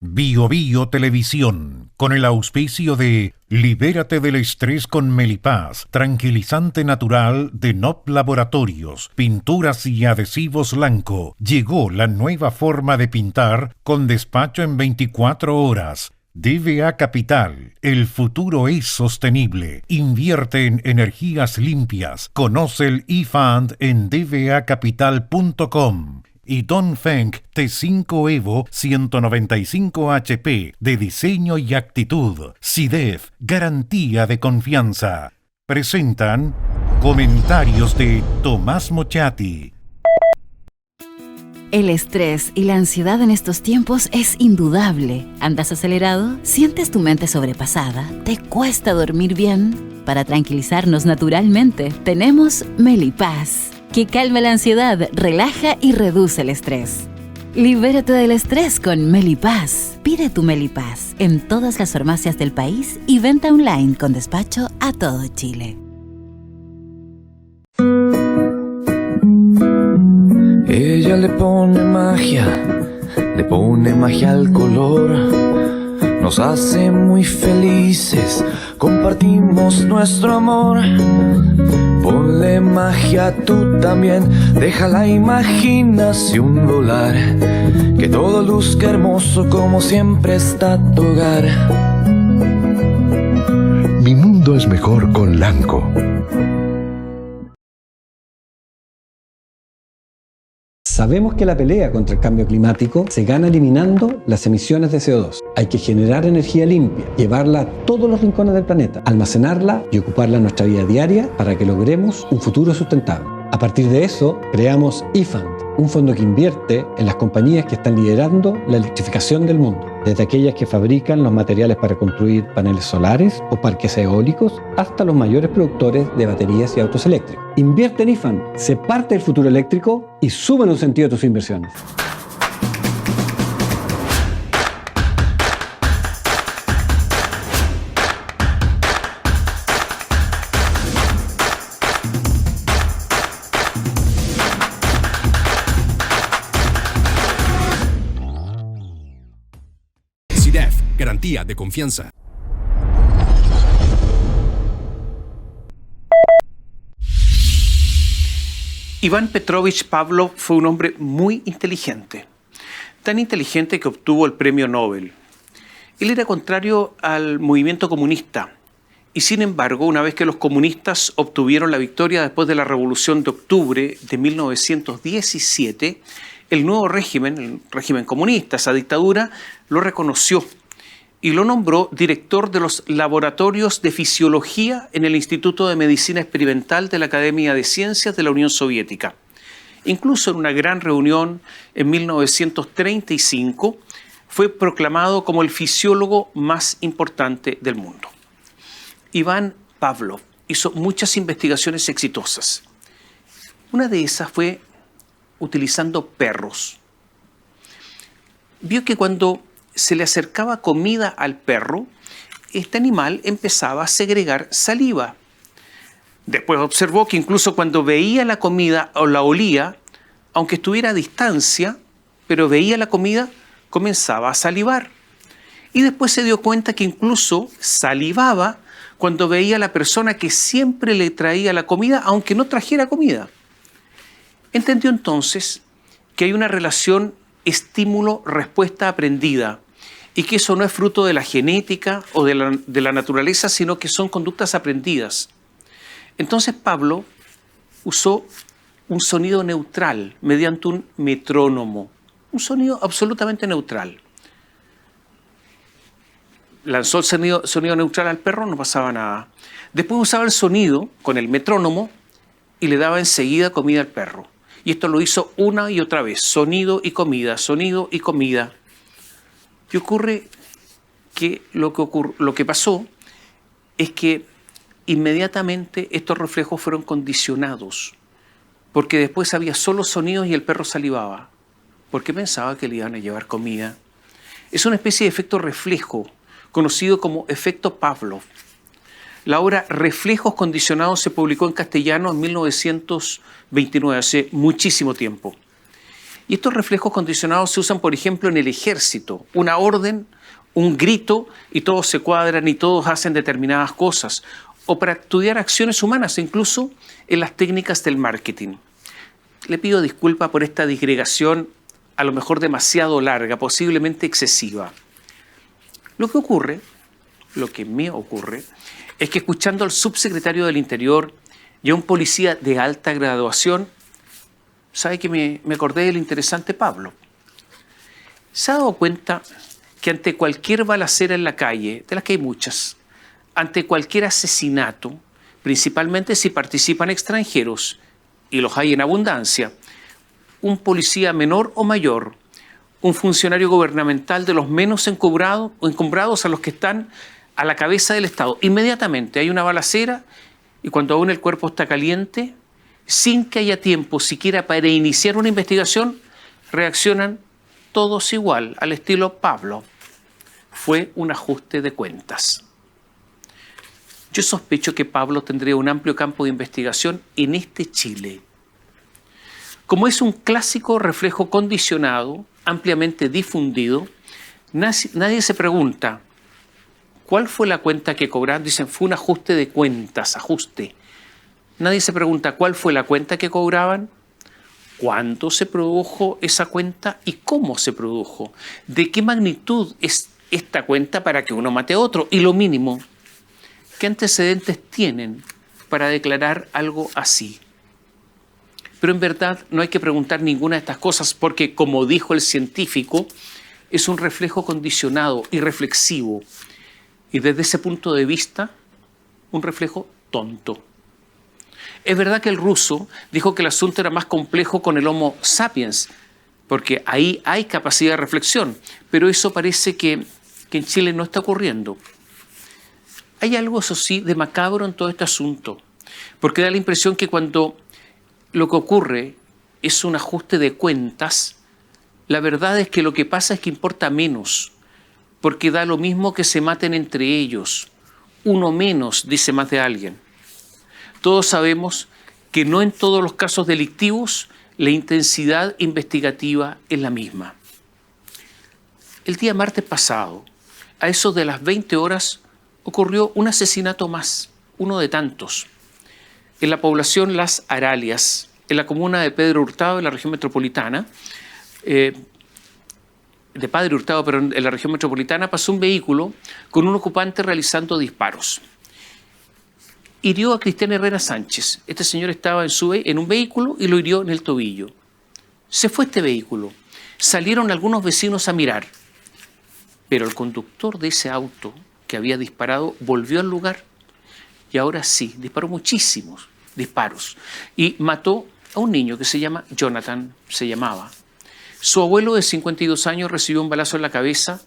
Bio Bio Televisión, con el auspicio de Libérate del estrés con Melipaz, tranquilizante natural de NOP Laboratorios, pinturas y adhesivos Lanco. Llegó la nueva forma de pintar con despacho en 24 horas. DVA Capital, el futuro es sostenible. Invierte en energías limpias. Conoce el eFund en dvacapital.com. Y Dongfeng T5 Evo 195 HP de diseño y actitud. SIDEF, garantía de confianza. Presentan comentarios de Tomás Mochati. El estrés y la ansiedad en estos tiempos es indudable. ¿Andas acelerado? ¿Sientes tu mente sobrepasada? ¿Te cuesta dormir bien? Para tranquilizarnos naturalmente, tenemos Melipaz, que calma la ansiedad, relaja y reduce el estrés. Libérate del estrés con Melipaz. Pide tu Melipaz en todas las farmacias del país y venta online con despacho a todo Chile. Ella le pone magia al color. Nos hace muy felices, compartimos nuestro amor. Ponle magia tú también, deja la imaginación volar. Que todo luzca hermoso como siempre está tu hogar. Mi mundo es mejor con Lanco. Sabemos que la pelea contra el cambio climático se gana eliminando las emisiones de CO2. Hay que generar energía limpia, llevarla a todos los rincones del planeta, almacenarla y ocuparla en nuestra vida diaria para que logremos un futuro sustentable. A partir de eso, creamos eFund, un fondo que invierte en las compañías que están liderando la electrificación del mundo, desde aquellas que fabrican los materiales para construir paneles solares o parques eólicos, hasta los mayores productores de baterías y autos eléctricos. Invierte en eFund, sé parte del futuro eléctrico y suma en un sentido tus inversiones. SIDEF, garantía de confianza. Iván Petrovich Pavlov fue un hombre muy inteligente, tan inteligente que obtuvo el premio Nobel. Él era contrario al movimiento comunista y, sin embargo, una vez que los comunistas obtuvieron la victoria después de la Revolución de Octubre de 1917, el nuevo régimen, el régimen comunista, esa dictadura, lo reconoció y lo nombró director de los laboratorios de fisiología en el Instituto de Medicina Experimental de la Academia de Ciencias de la Unión Soviética. Incluso en una gran reunión en 1935 fue proclamado como el fisiólogo más importante del mundo. Iván Pavlov hizo muchas investigaciones exitosas. Una de esas fue utilizando perros. Vio que cuando se le acercaba comida al perro, este animal empezaba a segregar saliva. Después observó que incluso cuando veía la comida o la olía, aunque estuviera a distancia, pero veía la comida, comenzaba a salivar. Y después se dio cuenta que incluso salivaba cuando veía a la persona que siempre le traía la comida, aunque no trajera comida. Entendió entonces que hay una relación estímulo-respuesta aprendida y que eso no es fruto de la genética o de la naturaleza, sino que son conductas aprendidas. Entonces Pablo usó un sonido neutral mediante un metrónomo, un sonido absolutamente neutral. Lanzó el sonido neutral al perro, no pasaba nada. Después usaba el sonido con el metrónomo y le daba enseguida comida al perro. Y esto lo hizo una y otra vez, sonido y comida, sonido y comida. Y ocurre que lo que pasó es que inmediatamente estos reflejos fueron condicionados, porque después había solo sonidos y el perro salivaba, porque pensaba que le iban a llevar comida. Es una especie de efecto reflejo, conocido como efecto Pavlov. La obra Reflejos Condicionados se publicó en castellano en 1929, hace muchísimo tiempo. Y estos reflejos condicionados se usan, por ejemplo, en el ejército. Una orden, un grito, y todos se cuadran y todos hacen determinadas cosas. O para estudiar acciones humanas, incluso en las técnicas del marketing. Le pido disculpas por esta disgregación, a lo mejor demasiado larga, posiblemente excesiva. Lo que me ocurre, es que escuchando al subsecretario del Interior y a un policía de alta graduación, ¿sabe que me acordé del interesante Pablo? ¿Se ha dado cuenta que ante cualquier balacera en la calle, de las que hay muchas, ante cualquier asesinato, principalmente si participan extranjeros, y los hay en abundancia, un policía menor o mayor, un funcionario gubernamental de los menos encumbrados a los que están a la cabeza del Estado, inmediatamente hay una balacera y cuando aún el cuerpo está caliente, sin que haya tiempo siquiera para iniciar una investigación, reaccionan todos igual, al estilo Pablo. Fue un ajuste de cuentas. Yo sospecho que Pablo tendría un amplio campo de investigación en este Chile. Como es un clásico reflejo condicionado, ampliamente difundido, nadie se pregunta ¿cuál fue la cuenta que cobraron? Dicen, fue un ajuste de cuentas, ajuste. Nadie se pregunta cuál fue la cuenta que cobraban, cuándo se produjo esa cuenta y cómo se produjo. ¿De qué magnitud es esta cuenta para que uno mate a otro? Y lo mínimo, ¿qué antecedentes tienen para declarar algo así? Pero en verdad no hay que preguntar ninguna de estas cosas porque, como dijo el científico, es un reflejo condicionado y reflexivo. Y desde ese punto de vista, un reflejo tonto. Es verdad que el ruso dijo que el asunto era más complejo con el Homo sapiens, porque ahí hay capacidad de reflexión, pero eso parece que en Chile no está ocurriendo. Hay algo, eso sí, de macabro en todo este asunto, porque da la impresión que cuando lo que ocurre es un ajuste de cuentas, la verdad es que lo que pasa es que importa menos, porque da lo mismo que se maten entre ellos. Uno menos dice más de alguien. Todos sabemos que no en todos los casos delictivos la intensidad investigativa es la misma. El día martes pasado, a eso de las 20 horas, ocurrió un asesinato más, uno de tantos, en la población Las Aralias, en la comuna de Pedro Hurtado, en la región metropolitana, de Padre Hurtado, pero en la región metropolitana, pasó un vehículo con un ocupante realizando disparos. Hirió a Cristian Herrera Sánchez. Este señor estaba en un vehículo y lo hirió en el tobillo. Se fue este vehículo. Salieron algunos vecinos a mirar, pero el conductor de ese auto que había disparado volvió al lugar y ahora sí, disparó muchísimos disparos y mató a un niño que se llama Jonathan, se llamaba. Su abuelo de 52 años recibió un balazo en la cabeza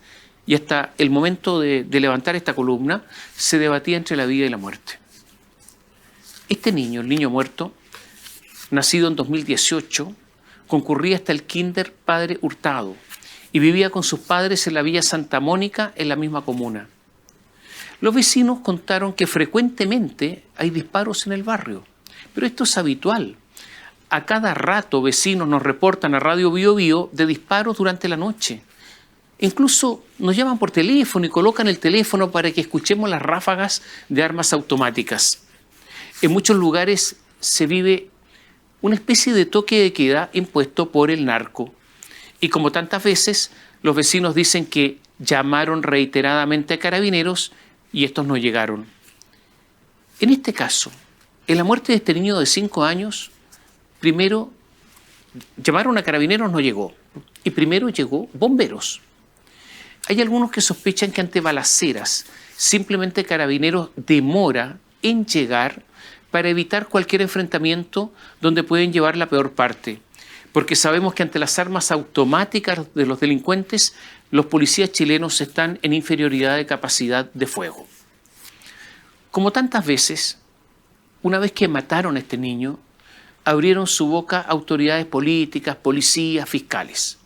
y hasta el momento de levantar esta columna se debatía entre la vida y la muerte. Este niño, el niño muerto, nacido en 2018, concurría hasta el kinder Padre Hurtado y vivía con sus padres en la Villa Santa Mónica, en la misma comuna. Los vecinos contaron que frecuentemente hay disparos en el barrio, pero esto es habitual. A cada rato vecinos nos reportan a Radio Bío Bío de disparos durante la noche. Incluso nos llaman por teléfono y colocan el teléfono para que escuchemos las ráfagas de armas automáticas. En muchos lugares se vive una especie de toque de queda impuesto por el narco. Y como tantas veces, los vecinos dicen que llamaron reiteradamente a carabineros y estos no llegaron. En este caso, en la muerte de este niño de 5 años, primero llamaron a carabineros, no llegó. Y primero llegó bomberos. Hay algunos que sospechan que ante balaceras, simplemente carabineros demora en llegar para evitar cualquier enfrentamiento donde pueden llevar la peor parte. Porque sabemos que ante las armas automáticas de los delincuentes, los policías chilenos están en inferioridad de capacidad de fuego. Como tantas veces, una vez que mataron a este niño, abrieron su boca autoridades políticas, policías, fiscales.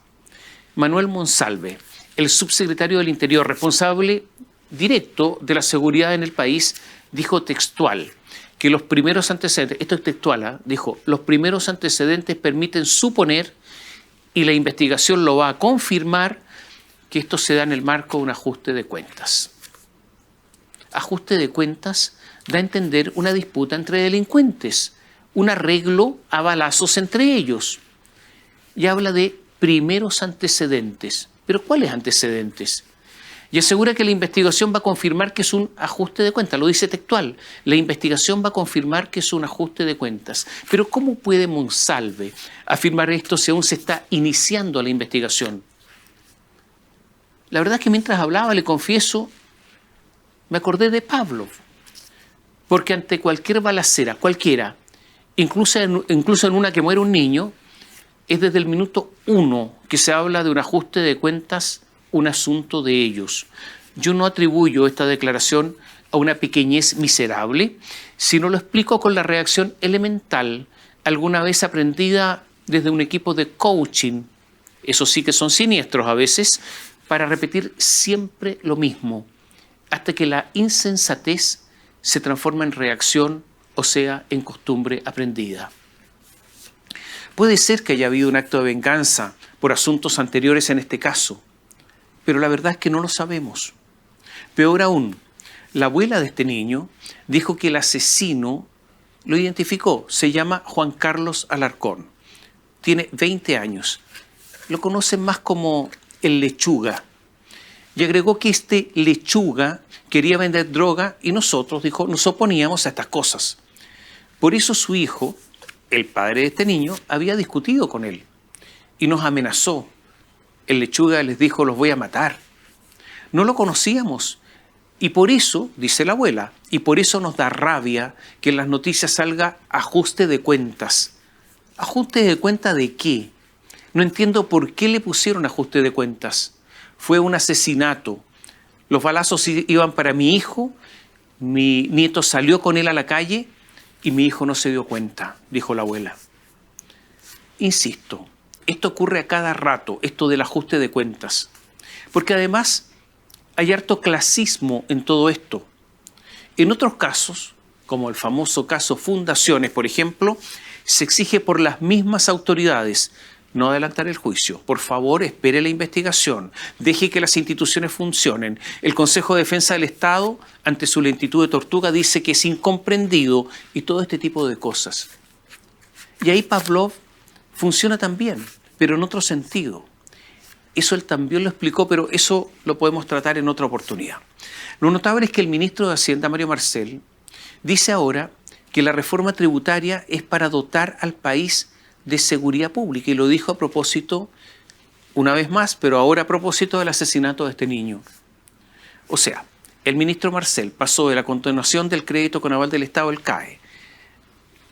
Manuel Monsalve, el subsecretario del Interior, responsable directo de la seguridad en el país, dijo textual que los primeros antecedentes, esto es textual, dijo, los primeros antecedentes permiten suponer y la investigación lo va a confirmar, que esto se da en el marco de un ajuste de cuentas. Ajuste de cuentas da a entender una disputa entre delincuentes, un arreglo a balazos entre ellos. Y habla de primeros antecedentes. ¿Pero cuáles antecedentes? Y asegura que la investigación va a confirmar que es un ajuste de cuentas. Lo dice textual. La investigación va a confirmar que es un ajuste de cuentas. Pero ¿cómo puede Monsalve afirmar esto si aún se está iniciando la investigación? La verdad es que mientras hablaba, le confieso, me acordé de Pavlov. Porque ante cualquier balacera, cualquiera, incluso en una que muere un niño, es desde el minuto 1 que se habla de un ajuste de cuentas, un asunto de ellos. Yo no atribuyo esta declaración a una pequeñez miserable, sino lo explico con la reacción elemental, alguna vez aprendida desde un equipo de coaching, eso sí que son siniestros a veces, para repetir siempre lo mismo, hasta que la insensatez se transforma en reacción, o sea, en costumbre aprendida. Puede ser que haya habido un acto de venganza por asuntos anteriores en este caso, pero la verdad es que no lo sabemos. Peor aún, la abuela de este niño dijo que el asesino lo identificó, se llama Juan Carlos Alarcón, tiene 20 años, lo conocen más como el Lechuga, y agregó que este Lechuga quería vender droga y nosotros, dijo, nos oponíamos a estas cosas. Por eso su hijo, el padre de este niño, había discutido con él y nos amenazó. El Lechuga les dijo, los voy a matar. No lo conocíamos y por eso, dice la abuela, y por eso nos da rabia que en las noticias salga ajuste de cuentas. ¿Ajuste de cuentas de qué? No entiendo por qué le pusieron ajuste de cuentas. Fue un asesinato. Los balazos iban para mi hijo, mi nieto salió con él a la calle y mi hijo no se dio cuenta, dijo la abuela. Insisto, esto ocurre a cada rato, esto del ajuste de cuentas, porque además hay harto clasismo en todo esto. En otros casos, como el famoso caso Fundaciones, por ejemplo, se exige por las mismas autoridades no adelantar el juicio. Por favor, espere la investigación, deje que las instituciones funcionen. El Consejo de Defensa del Estado, ante su lentitud de tortuga, dice que es incomprendido y todo este tipo de cosas. Y ahí Pavlov funciona también, pero en otro sentido. Eso él también lo explicó, pero eso lo podemos tratar en otra oportunidad. Lo notable es que el ministro de Hacienda, Mario Marcel, dice ahora que la reforma tributaria es para dotar al país de seguridad pública, y lo dijo a propósito, una vez más, pero ahora a propósito del asesinato de este niño. O sea, el ministro Marcel pasó de la continuación del crédito con aval del Estado, el CAE,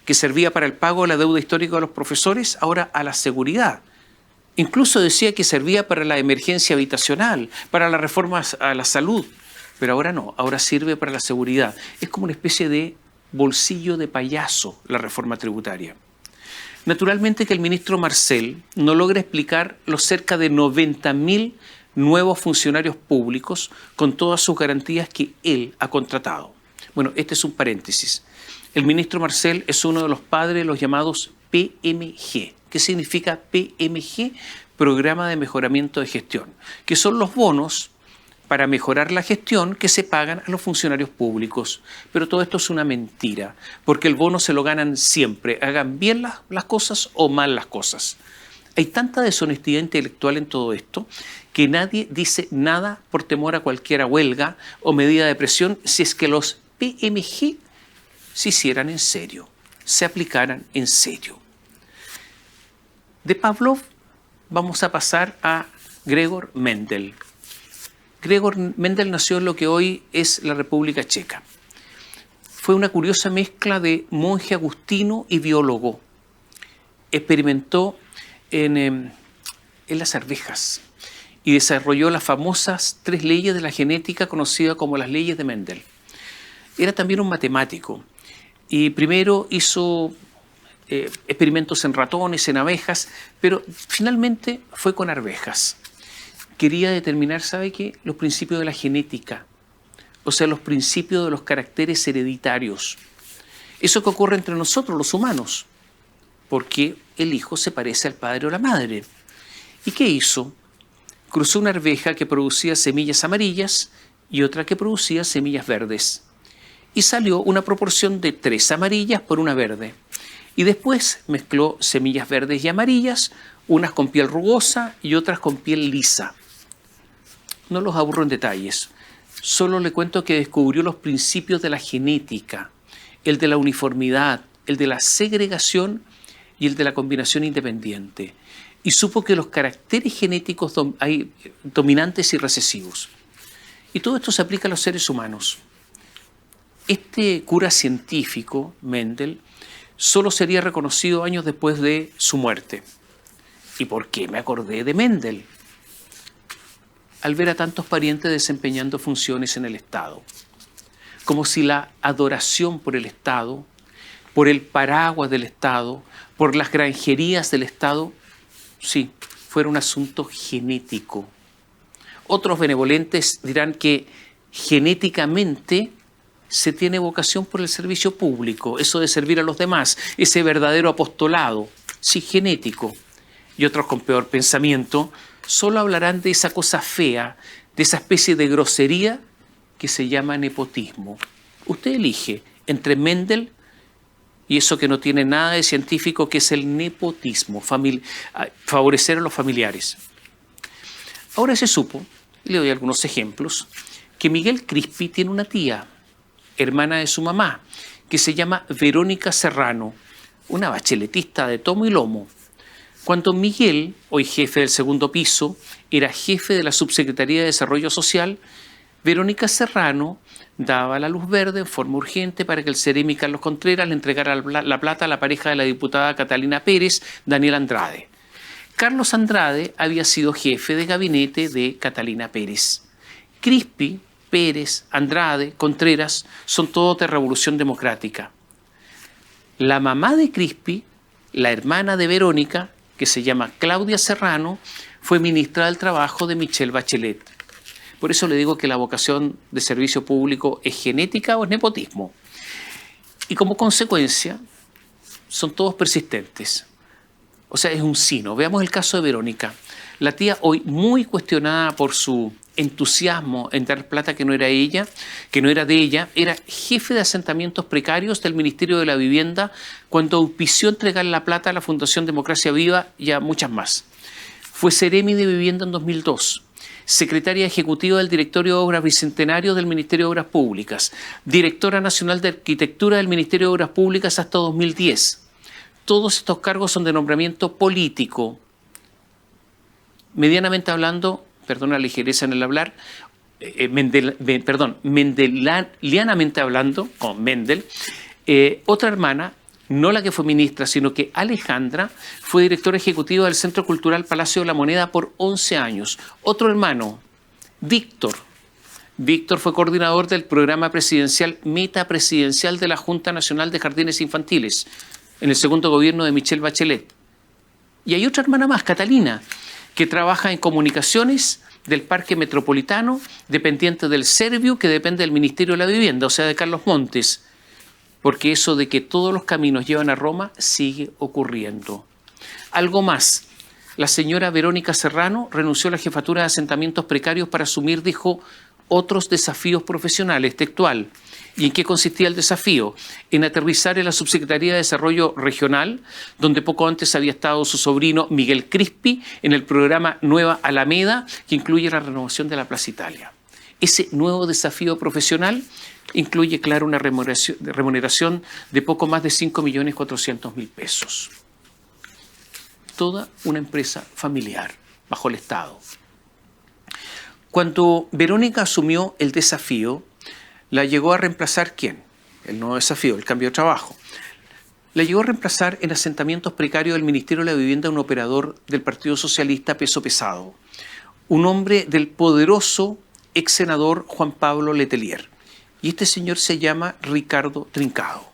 que servía para el pago de la deuda histórica de los profesores, ahora a la seguridad. Incluso decía que servía para la emergencia habitacional, para las reformas a la salud, pero ahora no, ahora sirve para la seguridad. Es como una especie de bolsillo de payaso la reforma tributaria. Naturalmente que el ministro Marcel no logra explicar los cerca de 90.000 nuevos funcionarios públicos con todas sus garantías que él ha contratado. Bueno, este es un paréntesis. El ministro Marcel es uno de los padres de los llamados PMG. ¿Qué significa PMG? Programa de Mejoramiento de Gestión, que son los bonos para mejorar la gestión que se pagan a los funcionarios públicos. Pero todo esto es una mentira, porque el bono se lo ganan siempre, hagan bien las cosas o mal las cosas. Hay tanta deshonestidad intelectual en todo esto que nadie dice nada por temor a cualquier huelga o medida de presión si es que los PMG se hicieran en serio, se aplicaran en serio. De Pavlov vamos a pasar a Gregor Mendel. Gregor Mendel nació en lo que hoy es la República Checa. Fue una curiosa mezcla de monje agustino y biólogo. Experimentó en las arvejas y desarrolló las famosas 3 leyes de la genética conocidas como las leyes de Mendel. Era también un matemático y primero hizo experimentos en ratones, en abejas, pero finalmente fue con arvejas. Quería determinar, ¿sabe qué? Los principios de la genética, o sea, los principios de los caracteres hereditarios. Eso que ocurre entre nosotros, los humanos, porque el hijo se parece al padre o la madre. ¿Y qué hizo? Cruzó una arveja que producía semillas amarillas y otra que producía semillas verdes. Y salió una proporción de 3 amarillas por una verde. Y después mezcló semillas verdes y amarillas, unas con piel rugosa y otras con piel lisa. No los aburro en detalles. Solo le cuento que descubrió los principios de la genética, el de la uniformidad, el de la segregación y el de la combinación independiente. Y supo que los caracteres genéticos hay dominantes y recesivos. Y todo esto se aplica a los seres humanos. Este cura científico, Mendel, solo sería reconocido años después de su muerte. ¿Y por qué me acordé de Mendel? Al ver a tantos parientes desempeñando funciones en el Estado. Como si la adoración por el Estado, por el paraguas del Estado, por las granjerías del Estado, sí, fuera un asunto genético. Otros benevolentes dirán que genéticamente se tiene vocación por el servicio público, eso de servir a los demás, ese verdadero apostolado, sí, genético. Y otros con peor pensamiento solo hablarán de esa cosa fea, de esa especie de grosería que se llama nepotismo. Usted elige entre Mendel y eso que no tiene nada de científico, que es el nepotismo, favorecer a los familiares. Ahora se supo, y le doy algunos ejemplos, que Miguel Crispi tiene una tía, hermana de su mamá, que se llama Verónica Serrano, una bacheletista de tomo y lomo. Cuando Miguel, hoy jefe del segundo piso, era jefe de la Subsecretaría de Desarrollo Social, Verónica Serrano daba la luz verde en forma urgente para que el Ceremi Carlos Contreras le entregara la plata a la pareja de la diputada Catalina Pérez, Daniel Andrade. Carlos Andrade había sido jefe de gabinete de Catalina Pérez. Crispi, Pérez, Andrade, Contreras son todos de Revolución Democrática. La mamá de Crispi, la hermana de Verónica, que se llama Claudia Serrano, fue ministra del Trabajo de Michelle Bachelet. Por eso le digo que la vocación de servicio público es genética o es nepotismo. Y como consecuencia, son todos persistentes. O sea, es un sino. Veamos el caso de Verónica. La tía, hoy muy cuestionada por su entusiasmo en dar plata que no era ella, que no era de ella, era jefe de asentamientos precarios del Ministerio de la Vivienda cuando auspició entregar la plata a la Fundación Democracia Viva y a muchas más. Fue Ceremi de Vivienda en 2002, secretaria ejecutiva del Directorio de Obras Bicentenario del Ministerio de Obras Públicas, directora nacional de Arquitectura del Ministerio de Obras Públicas hasta 2010. Todos estos cargos son de nombramiento político. Medianamente hablando, perdón la ligereza en el hablar, mendelianamente hablando, con Mendel, otra hermana, no la que fue ministra, sino que Alejandra, fue directora ejecutiva del Centro Cultural Palacio de la Moneda por 11 años. Otro hermano, Víctor fue coordinador del programa presidencial Meta Presidencial de la Junta Nacional de Jardines Infantiles, en el segundo gobierno de Michelle Bachelet. Y hay otra hermana más, Catalina, que trabaja en comunicaciones del Parque Metropolitano, dependiente del Serviu, que depende del Ministerio de la Vivienda, o sea, de Carlos Montes, porque eso de que todos los caminos llevan a Roma sigue ocurriendo. Algo más, la señora Verónica Serrano renunció a la jefatura de asentamientos precarios para asumir, dijo, otros desafíos profesionales, textual. ¿Y en qué consistía el desafío? En aterrizar en la Subsecretaría de Desarrollo Regional, donde poco antes había estado su sobrino Miguel Crispi, en el programa Nueva Alameda, que incluye la renovación de la Plaza Italia. Ese nuevo desafío profesional incluye, claro, una remuneración de poco más de 5.400.000 pesos. Toda una empresa familiar, bajo el Estado. Cuando Verónica asumió el desafío, la llegó a reemplazar, ¿quién? El nuevo desafío, el cambio de trabajo. La llegó a reemplazar en asentamientos precarios del Ministerio de la Vivienda un operador del Partido Socialista peso pesado, un hombre del poderoso ex senador Juan Pablo Letelier. Y este señor se llama Ricardo Trincado.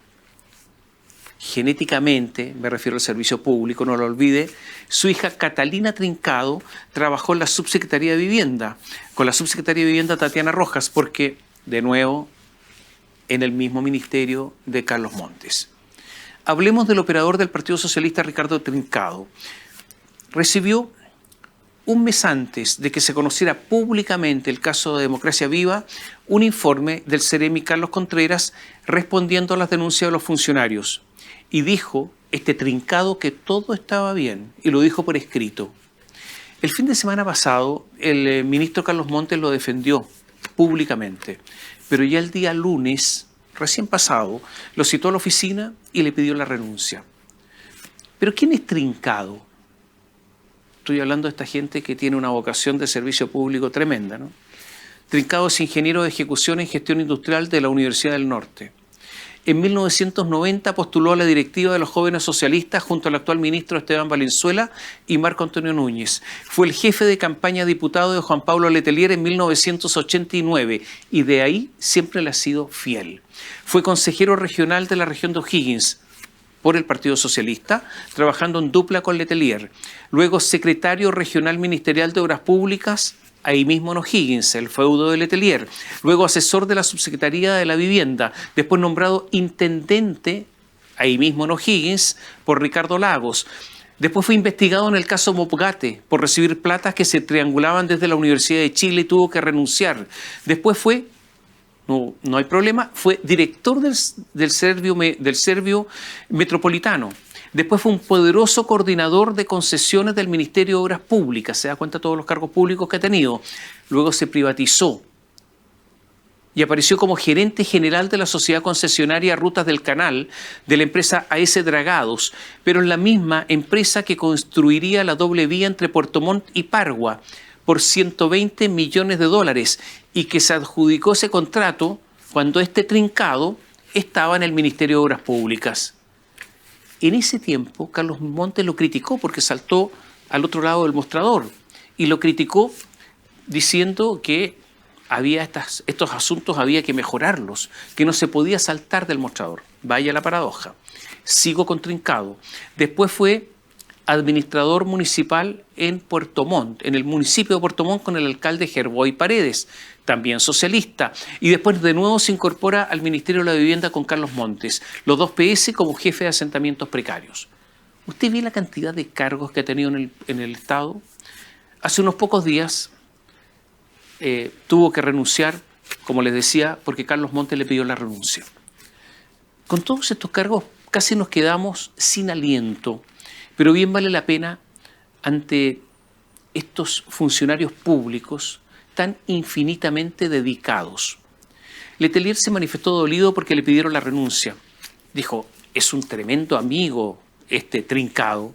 Genéticamente, me refiero al servicio público, no lo olvide, su hija Catalina Trincado trabajó en la Subsecretaría de Vivienda, con la Subsecretaria de Vivienda Tatiana Rojas, porque, de nuevo, en el mismo ministerio de Carlos Montes. Hablemos del operador del Partido Socialista Ricardo Trincado. Recibió un mes antes de que se conociera públicamente el caso de Democracia Viva, un informe del Ceremi Carlos Contreras respondiendo a las denuncias de los funcionarios. Y dijo este trincado que todo estaba bien, y lo dijo por escrito. El fin de semana pasado, el ministro Carlos Montes lo defendió públicamente, pero ya el día lunes, recién pasado, lo citó a la oficina y le pidió la renuncia. ¿Pero quién es trincado? Estoy hablando de esta gente que tiene una vocación de servicio público tremenda, ¿no? Trincado es ingeniero de ejecución en gestión industrial de la Universidad del Norte. En 1990 postuló a la directiva de los jóvenes socialistas junto al actual ministro Esteban Valenzuela y Marco Antonio Núñez. Fue el jefe de campaña diputado de Juan Pablo Letelier en 1989 y de ahí siempre le ha sido fiel. Fue consejero regional de la región de O'Higgins por el Partido Socialista, trabajando en dupla con Letelier. Luego secretario regional ministerial de Obras Públicas, ahí mismo en O'Higgins, el feudo de Letelier. Luego asesor de la Subsecretaría de la Vivienda, después nombrado intendente, ahí mismo en O'Higgins, por Ricardo Lagos. Después fue investigado en el caso Mopgate por recibir platas que se triangulaban desde la Universidad de Chile y tuvo que renunciar. Después fue, no hay problema, fue director del Servio Metropolitano. Después fue un poderoso coordinador de concesiones del Ministerio de Obras Públicas. Se da cuenta de todos los cargos públicos que ha tenido. Luego se privatizó y apareció como gerente general de la sociedad concesionaria Rutas del Canal de la empresa AS Dragados, pero en la misma empresa que construiría la doble vía entre Puerto Montt y Pargua por $120 millones y que se adjudicó ese contrato cuando este trincado estaba en el Ministerio de Obras Públicas. En ese tiempo, Carlos Montes lo criticó porque saltó al otro lado del mostrador y lo criticó diciendo que estos asuntos había que mejorarlos, que no se podía saltar del mostrador. Vaya la paradoja. Sigo con trincado. Después fue administrador municipal en Puerto Montt, en el municipio de Puerto Montt con el alcalde Gerboy Paredes, también socialista, y después de nuevo se incorpora al Ministerio de la Vivienda con Carlos Montes, los dos PS como jefe de asentamientos precarios. ¿Usted ve la cantidad de cargos que ha tenido en el Estado? Hace unos pocos días tuvo que renunciar, como les decía, porque Carlos Montes le pidió la renuncia. Con todos estos cargos casi nos quedamos sin aliento, pero bien vale la pena ante estos funcionarios públicos tan infinitamente dedicados. Letelier se manifestó dolido porque le pidieron la renuncia. Dijo, es un tremendo amigo este trincado,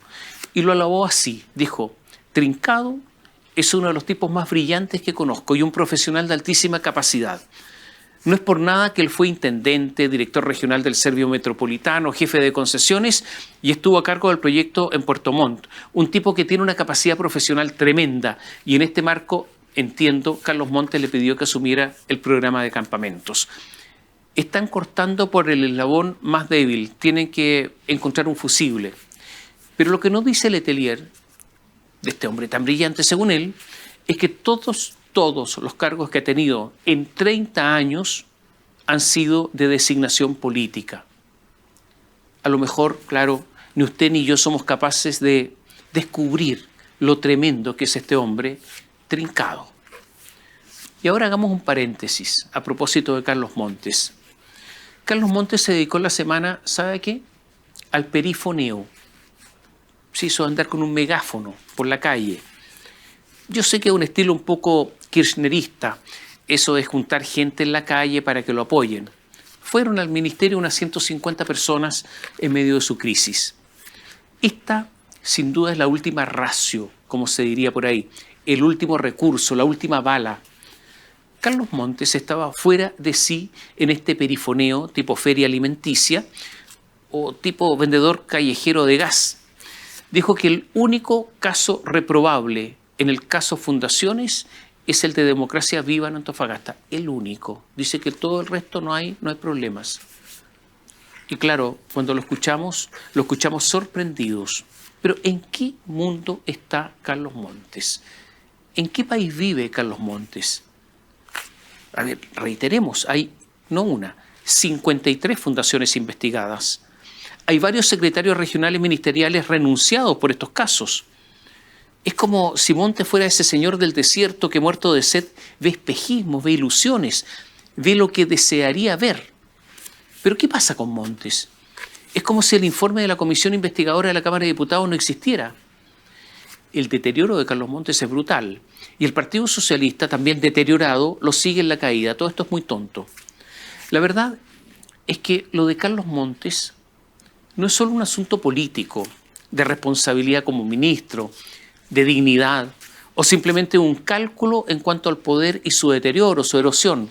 y lo alabó así. Dijo, trincado es uno de los tipos más brillantes que conozco y un profesional de altísima capacidad. No es por nada que él fue intendente, director regional del Servio Metropolitano, jefe de concesiones y estuvo a cargo del proyecto en Puerto Montt. Un tipo que tiene una capacidad profesional tremenda y en este marco, entiendo, Carlos Montes le pidió que asumiera el programa de campamentos. Están cortando por el eslabón más débil, tienen que encontrar un fusible. Pero lo que no dice Letelier, de este hombre tan brillante según él, es que todos los cargos que ha tenido en 30 años han sido de designación política. A lo mejor, claro, ni usted ni yo somos capaces de descubrir lo tremendo que es este hombre trincado. Y ahora hagamos un paréntesis a propósito de Carlos Montes. Carlos Montes se dedicó la semana, ¿sabe qué? Al perifoneo. Se hizo andar con un megáfono por la calle. Yo sé que es un estilo un poco kirchnerista, eso de juntar gente en la calle para que lo apoyen. Fueron al ministerio unas 150 personas en medio de su crisis. Esta, sin duda, es la última ratio, como se diría por ahí, el último recurso, la última bala. Carlos Montes estaba fuera de sí en este perifoneo tipo feria alimenticia o tipo vendedor callejero de gas. Dijo que el único caso reprobable en el caso Fundaciones es el de Democracia Viva en Antofagasta. El único. Dice que todo el resto no hay problemas. Y claro, cuando lo escuchamos sorprendidos. Pero ¿en qué mundo está Carlos Montes? ¿En qué país vive Carlos Montes? A ver, reiteremos, hay no una, 53 fundaciones investigadas. Hay varios secretarios regionales ministeriales renunciados por estos casos. Es como si Montes fuera ese señor del desierto que, muerto de sed, ve espejismos, ve ilusiones, ve lo que desearía ver. Pero ¿qué pasa con Montes? Es como si el informe de la Comisión Investigadora de la Cámara de Diputados no existiera. El deterioro de Carlos Montes es brutal. Y el Partido Socialista, también deteriorado, lo sigue en la caída. Todo esto es muy tonto. La verdad es que lo de Carlos Montes no es solo un asunto político, de responsabilidad como ministro, de dignidad, o simplemente un cálculo en cuanto al poder y su deterioro, su erosión.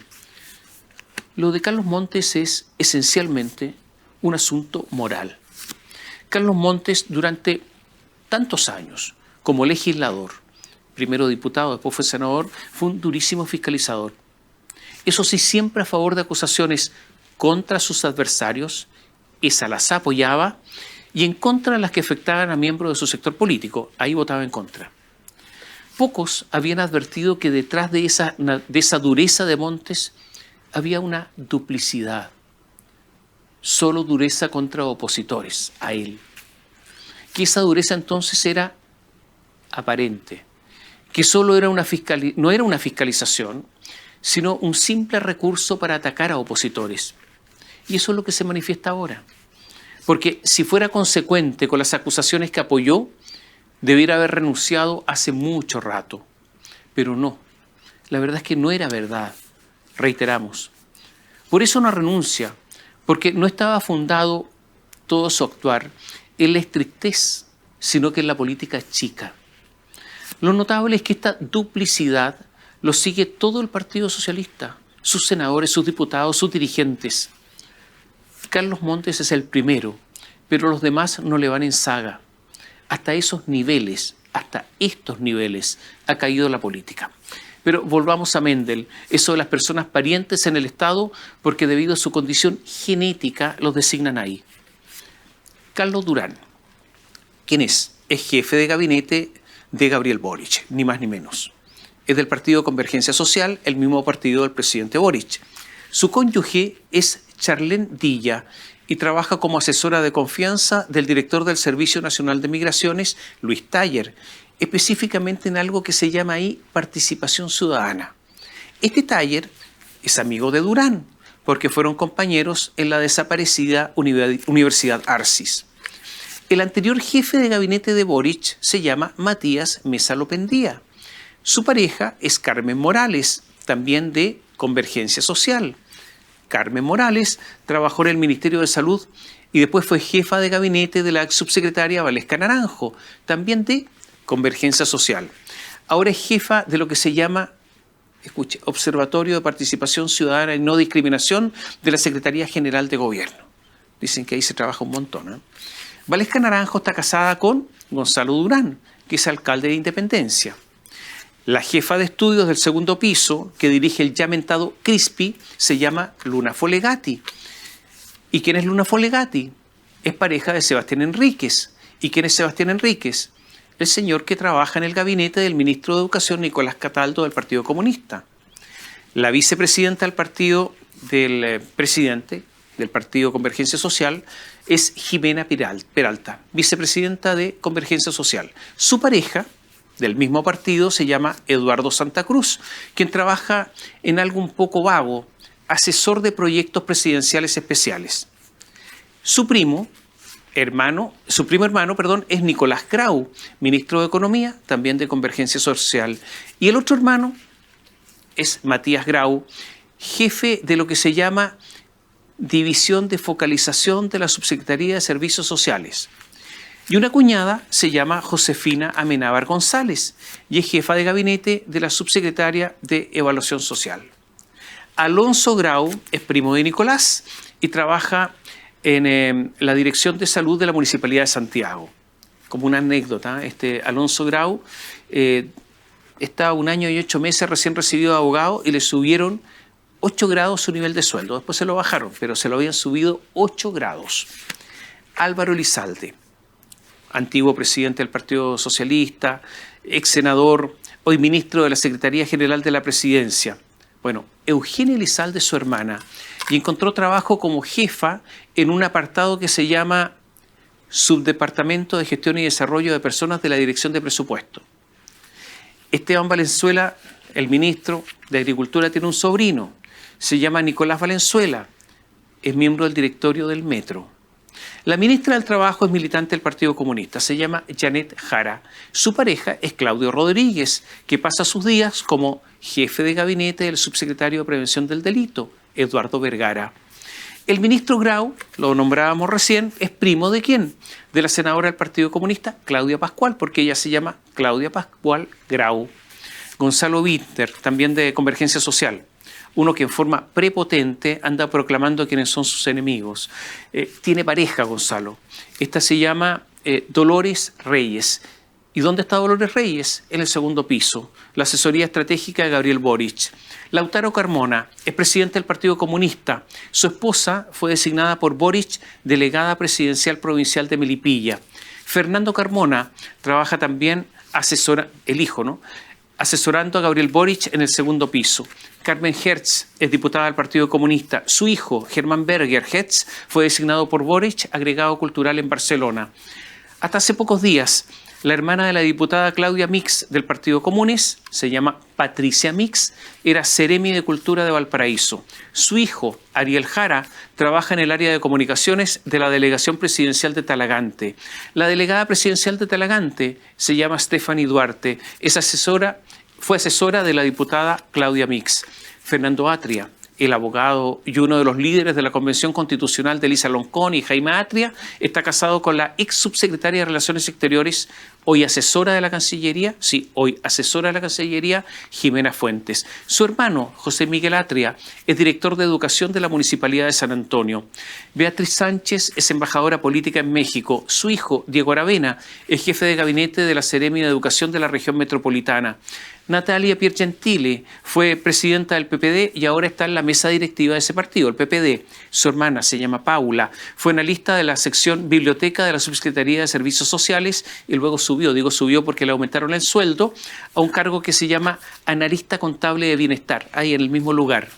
Lo de Carlos Montes es esencialmente un asunto moral. Carlos Montes, durante tantos años, como legislador, primero diputado, después fue senador, fue un durísimo fiscalizador. Eso sí, siempre a favor de acusaciones contra sus adversarios, esa las apoyaba, y en contra de las que afectaban a miembros de su sector político, ahí votaba en contra. Pocos habían advertido que detrás de esa dureza de Montes había una duplicidad, solo dureza contra opositores a él. Que esa dureza entonces era aparente, que solo era no era una fiscalización, sino un simple recurso para atacar a opositores. Y eso es lo que se manifiesta ahora. Porque si fuera consecuente con las acusaciones que apoyó, debiera haber renunciado hace mucho rato. Pero no, la verdad es que no era verdad, reiteramos. Por eso no renuncia, porque no estaba fundado todo su actuar en la estrictez, sino que en la política chica. Lo notable es que esta duplicidad lo sigue todo el Partido Socialista, sus senadores, sus diputados, sus dirigentes. Carlos Montes es el primero, pero los demás no le van en saga. Hasta esos niveles, hasta estos niveles, ha caído la política. Pero volvamos a Mendel, eso de las personas parientes en el Estado, porque debido a su condición genética los designan ahí. Carlos Durán, ¿quién es? Es jefe de gabinete de Gabriel Boric, ni más ni menos. Es del partido Convergencia Social, el mismo partido del presidente Boric. Su cónyuge es Charlene Dilla y trabaja como asesora de confianza del director del Servicio Nacional de Migraciones, Luis Taller, específicamente en algo que se llama ahí participación ciudadana. Este Taller es amigo de Durán, porque fueron compañeros en la desaparecida Universidad Arcis. El anterior jefe de gabinete de Boric se llama Matías Mesa Lopendía. Su pareja es Carmen Morales, también de Convergencia Social. Carmen Morales trabajó en el Ministerio de Salud y después fue jefa de gabinete de la subsecretaria Valesca Naranjo, también de Convergencia Social. Ahora es jefa de lo que se llama, escuche, Observatorio de Participación Ciudadana y No Discriminación de la Secretaría General de Gobierno. Dicen que ahí se trabaja un montón, ¿eh? Valesca Naranjo está casada con Gonzalo Durán, que es alcalde de Independencia. La jefa de estudios del segundo piso, que dirige el ya mentado CRISPI, se llama Luna Folegatti. ¿Y quién es Luna Folegatti? Es pareja de Sebastián Enríquez. ¿Y quién es Sebastián Enríquez? El señor que trabaja en el gabinete del ministro de Educación, Nicolás Cataldo, del Partido Comunista. La vicepresidenta del partido del presidente del Partido Convergencia Social es Jimena Peralta, vicepresidenta de Convergencia Social. Su pareja, del mismo partido, se llama Eduardo Santa Cruz, quien trabaja en algo un poco vago, asesor de proyectos presidenciales especiales. Su primo hermano, es Nicolás Grau, ministro de Economía, también de Convergencia Social. Y el otro hermano es Matías Grau, jefe de lo que se llama División de Focalización de la Subsecretaría de Servicios Sociales. Y una cuñada se llama Josefina Amenábar González y es jefa de gabinete de la subsecretaria de Evaluación Social. Alonso Grau es primo de Nicolás y trabaja en la Dirección de Salud de la Municipalidad de Santiago. Como una anécdota, Alonso Grau está 1 año y 8 meses recién recibido de abogado y le subieron 8 grados su nivel de sueldo. Después se lo bajaron, pero se lo habían subido 8 grados. Álvaro Elizalde, antiguo presidente del Partido Socialista, ex senador, hoy ministro de la Secretaría General de la Presidencia. Bueno, Eugenia Elizalde es su hermana y encontró trabajo como jefa en un apartado que se llama Subdepartamento de Gestión y Desarrollo de Personas de la Dirección de Presupuesto. Esteban Valenzuela, el ministro de Agricultura, tiene un sobrino, se llama Nicolás Valenzuela, es miembro del directorio del Metro. La ministra del Trabajo es militante del Partido Comunista, se llama Janet Jara. Su pareja es Claudio Rodríguez, que pasa sus días como jefe de gabinete del subsecretario de Prevención del Delito, Eduardo Vergara. El ministro Grau, lo nombrábamos recién, es primo ¿de quién? De la senadora del Partido Comunista, Claudia Pascual, porque ella se llama Claudia Pascual Grau. Gonzalo Winter, también de Convergencia Social, uno que en forma prepotente anda proclamando quiénes son sus enemigos. Tiene pareja Gonzalo. Esta se llama Dolores Reyes. ¿Y dónde está Dolores Reyes? En el segundo piso, la asesoría estratégica de Gabriel Boric. Lautaro Carmona es presidente del Partido Comunista. Su esposa fue designada por Boric delegada presidencial provincial de Melipilla. Fernando Carmona trabaja también el hijo, ¿no?, asesorando a Gabriel Boric en el segundo piso. Carmen Hertz es diputada del Partido Comunista. Su hijo, Germán Berger Hertz, fue designado por Boric agregado cultural en Barcelona. Hasta hace pocos días, la hermana de la diputada Claudia Mix del Partido Comunes, se llama Patricia Mix, era seremi de Cultura de Valparaíso. Su hijo, Ariel Jara, trabaja en el área de comunicaciones de la Delegación Presidencial de Talagante. La delegada presidencial de Talagante se llama Stephanie Duarte, fue asesora de la diputada Claudia Mix. Fernando Atria, el abogado y uno de los líderes de la Convención Constitucional de Elisa Loncón y Jaime Atria, está casado con la ex subsecretaria de Relaciones Exteriores, hoy asesora de la Cancillería, Jimena Fuentes. Su hermano, José Miguel Atria, es director de Educación de la Municipalidad de San Antonio. Beatriz Sánchez es embajadora política en México. Su hijo, Diego Aravena, es jefe de gabinete de la Seremi de Educación de la región metropolitana. Natalia Piergentile fue presidenta del PPD y ahora está en la mesa directiva de ese partido, el PPD. Su hermana se llama Paula, fue analista de la sección biblioteca de la Subsecretaría de Servicios Sociales y luego subió porque le aumentaron el sueldo a un cargo que se llama analista contable de bienestar, ahí en el mismo lugar.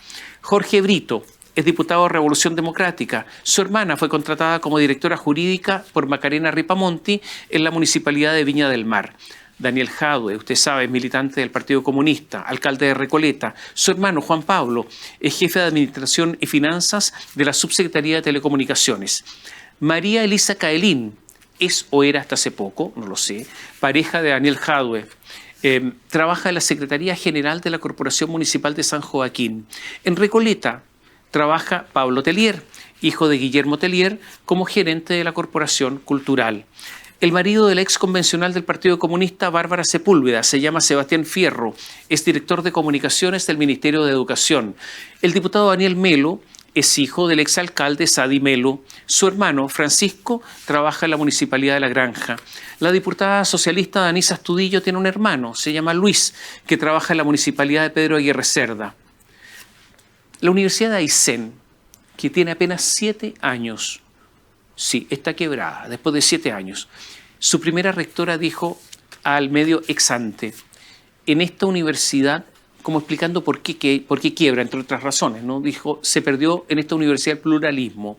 Jorge Brito es diputado de Revolución Democrática. Su hermana fue contratada como directora jurídica por Macarena Ripamonti en la Municipalidad de Viña del Mar. Daniel Jadue, usted sabe, es militante del Partido Comunista, alcalde de Recoleta. Su hermano, Juan Pablo, es jefe de Administración y Finanzas de la Subsecretaría de Telecomunicaciones. María Elisa Caelín es o era hasta hace poco, no lo sé, pareja de Daniel Jadue. Trabaja en la Secretaría General de la Corporación Municipal de San Joaquín. En Recoleta trabaja Pablo Tellier, hijo de Guillermo Tellier, como gerente de la Corporación Cultural. El marido de la ex convencional del Partido Comunista, Bárbara Sepúlveda, se llama Sebastián Fierro, es director de comunicaciones del Ministerio de Educación. El diputado Daniel Melo es hijo del exalcalde Sadi Melo. Su hermano, Francisco, trabaja en la Municipalidad de La Granja. La diputada socialista Danisa Astudillo tiene un hermano, se llama Luis, que trabaja en la Municipalidad de Pedro Aguirre Cerda. La Universidad de Aysén, que tiene apenas 7 años, sí, está quebrada, después de 7 años. Su primera rectora dijo al medio Exante, en esta universidad, como explicando por qué quiebra, entre otras razones, ¿no? Dijo, se perdió en esta universidad el pluralismo.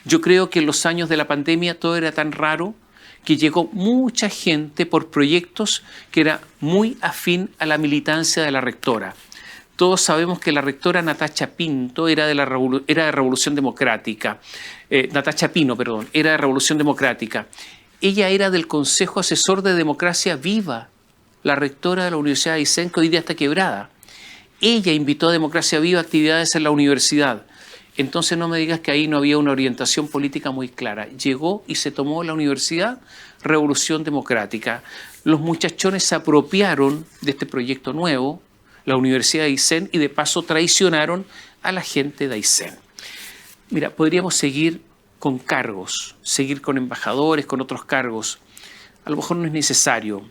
Yo creo que en los años de la pandemia todo era tan raro que llegó mucha gente por proyectos que era muy afín a la militancia de la rectora. Todos sabemos que la rectora Natacha Pinto era de Revolución Democrática. Natacha Pino, perdón, era de Revolución Democrática. Ella era del Consejo Asesor de Democracia Viva, la rectora de la Universidad de Aysén, que hoy día está quebrada. Ella invitó a Democracia Viva a actividades en la universidad. Entonces no me digas que ahí no había una orientación política muy clara. Llegó y se tomó la universidad Revolución Democrática. Los muchachones se apropiaron de este proyecto nuevo, la Universidad de Aysén, y de paso traicionaron a la gente de Aysén. Mira, podríamos seguir con cargos, seguir con embajadores, con otros cargos. A lo mejor no es necesario,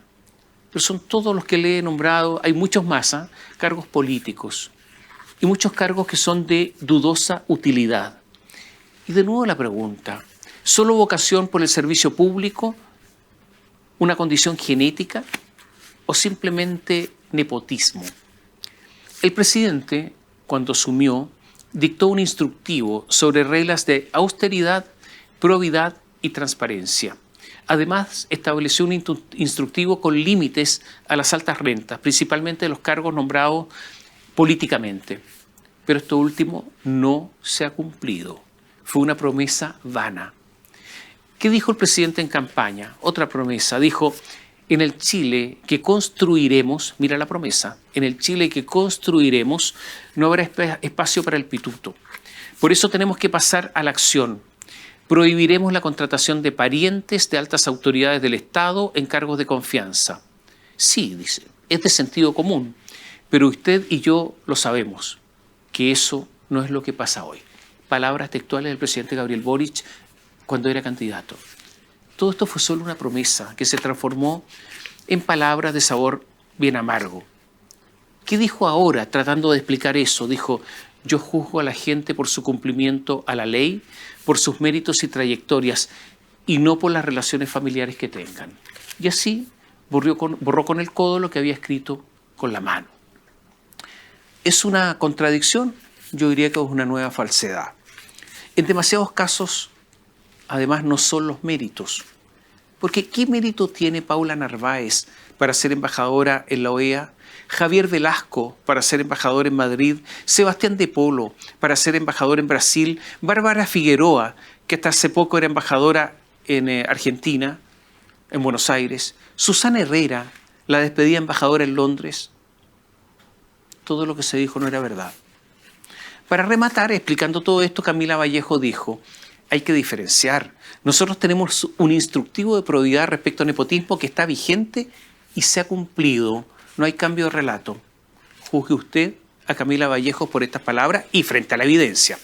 pero son todos los que le he nombrado, hay muchos más, cargos políticos y muchos cargos que son de dudosa utilidad. Y de nuevo la pregunta, ¿solo vocación por el servicio público, una condición genética o simplemente nepotismo? El presidente, cuando asumió, dictó un instructivo sobre reglas de austeridad, probidad y transparencia. Además, estableció un instructivo con límites a las altas rentas, principalmente de los cargos nombrados políticamente. Pero esto último no se ha cumplido. Fue una promesa vana. ¿Qué dijo el presidente en campaña? Otra promesa. Dijo, en el Chile que construiremos, mira la promesa, en el Chile que construiremos no habrá espacio para el pituto. Por eso tenemos que pasar a la acción. Prohibiremos la contratación de parientes de altas autoridades del Estado en cargos de confianza. Sí, dice, es de sentido común, pero usted y yo lo sabemos, que eso no es lo que pasa hoy. Palabras textuales del presidente Gabriel Boric cuando era candidato. Todo esto fue solo una promesa que se transformó en palabras de sabor bien amargo. ¿Qué dijo ahora tratando de explicar eso? Dijo, yo juzgo a la gente por su cumplimiento a la ley, por sus méritos y trayectorias, y no por las relaciones familiares que tengan. Y así borró con el codo lo que había escrito con la mano. ¿Es una contradicción? Yo diría que es una nueva falsedad. En demasiados casos, además, no son los méritos. Porque ¿qué mérito tiene Paula Narváez para ser embajadora en la OEA? Javier Velasco para ser embajador en Madrid, Sebastián de Polo para ser embajador en Brasil, Bárbara Figueroa, que hasta hace poco era embajadora en Argentina, en Buenos Aires, Susana Herrera, la despedida embajadora en Londres. Todo lo que se dijo no era verdad. Para rematar, explicando todo esto, Camila Vallejo dijo, hay que diferenciar. Nosotros tenemos un instructivo de probidad respecto a nepotismo que está vigente y se ha cumplido. No hay cambio de relato. Juzgue usted a Camila Vallejo por estas palabras y frente a la evidencia.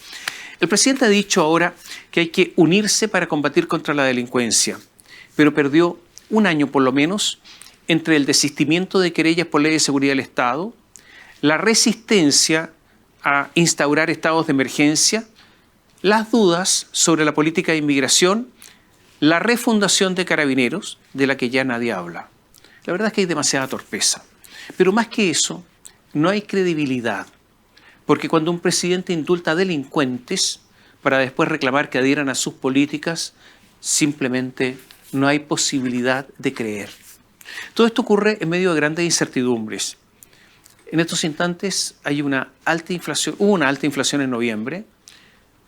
El presidente ha dicho ahora que hay que unirse para combatir contra la delincuencia, pero perdió un año por lo menos entre el desistimiento de querellas por ley de seguridad del Estado, la resistencia a instaurar estados de emergencia, las dudas sobre la política de inmigración, la refundación de Carabineros, de la que ya nadie habla. La verdad es que hay demasiada torpeza. Pero más que eso, no hay credibilidad. Porque cuando un presidente indulta a delincuentes para después reclamar que adhieran a sus políticas, simplemente no hay posibilidad de creer. Todo esto ocurre en medio de grandes incertidumbres. En estos instantes hay hubo una alta inflación en noviembre,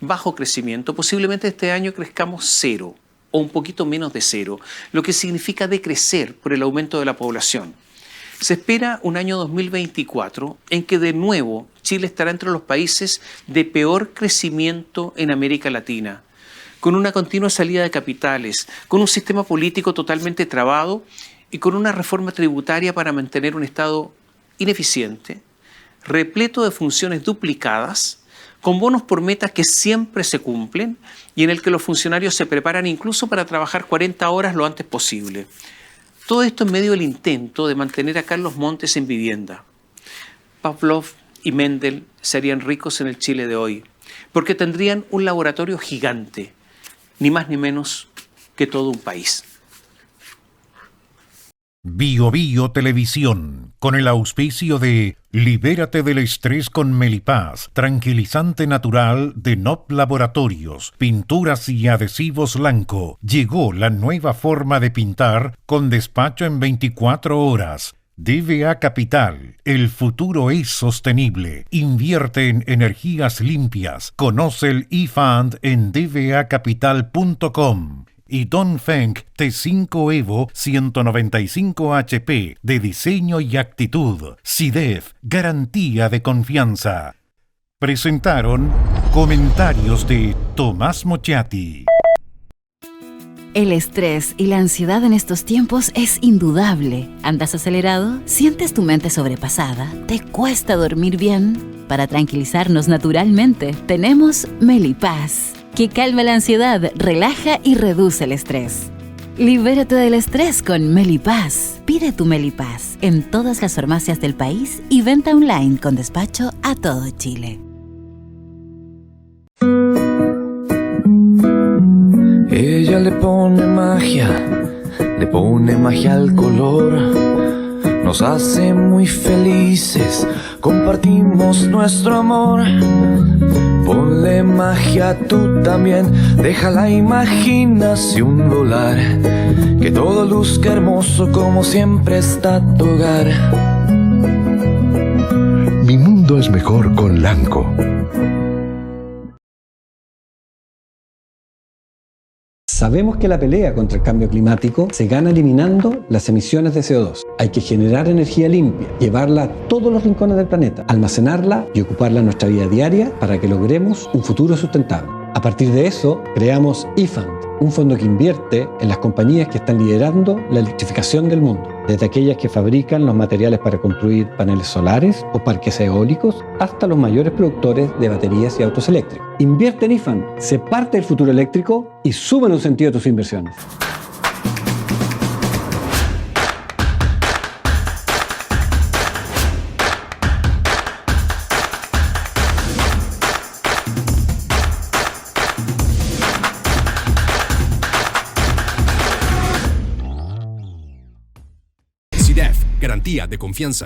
bajo crecimiento, posiblemente este año crezcamos 0 o un poquito menos de 0, lo que significa decrecer por el aumento de la población. Se espera un año 2024 en que de nuevo Chile estará entre los países de peor crecimiento en América Latina, con una continua salida de capitales, con un sistema político totalmente trabado y con una reforma tributaria para mantener un Estado ineficiente, repleto de funciones duplicadas, con bonos por metas que siempre se cumplen y en el que los funcionarios se preparan incluso para trabajar 40 horas lo antes posible. Todo esto en medio del intento de mantener a Carlos Montes en vivienda. Pavlov y Mendel se harían ricos en el Chile de hoy, porque tendrían un laboratorio gigante, ni más ni menos que todo un país. Bio Bio Televisión, con el auspicio de Libérate del estrés con Melipaz, tranquilizante natural de NOP Laboratorios, pinturas y adhesivos Lanco. Llegó la nueva forma de pintar con despacho en 24 horas. DVA Capital, el futuro es sostenible. Invierte en energías limpias. Conoce el eFund en dvacapital.com. Y Dongfeng T5 Evo 195 HP de diseño y actitud. SIDEF, garantía de confianza. Presentaron comentarios de Tomás Mochati. El estrés y la ansiedad en estos tiempos es indudable. ¿Andas acelerado? ¿Sientes tu mente sobrepasada? ¿Te cuesta dormir bien? Para tranquilizarnos naturalmente, tenemos Melipaz, que calma la ansiedad, relaja y reduce el estrés. Libérate del estrés con Melipaz. Pide tu Melipaz en todas las farmacias del país y venta online con despacho a todo Chile. Ella le pone magia al color. Nos hace muy felices, compartimos nuestro amor. Ponle magia tú también, deja la imaginación volar, que todo luzca hermoso como siempre está tu hogar. Mi mundo es mejor con Lanco. Sabemos que la pelea contra el cambio climático se gana eliminando las emisiones de CO2. Hay que generar energía limpia, llevarla a todos los rincones del planeta, almacenarla y ocuparla en nuestra vida diaria para que logremos un futuro sustentable. A partir de eso, creamos eFund, un fondo que invierte en las compañías que están liderando la electrificación del mundo, desde aquellas que fabrican los materiales para construir paneles solares o parques eólicos, hasta los mayores productores de baterías y autos eléctricos. Invierte en eFund, sé parte del futuro eléctrico y suma un sentido a tus inversiones. CIDEF, garantía de confianza.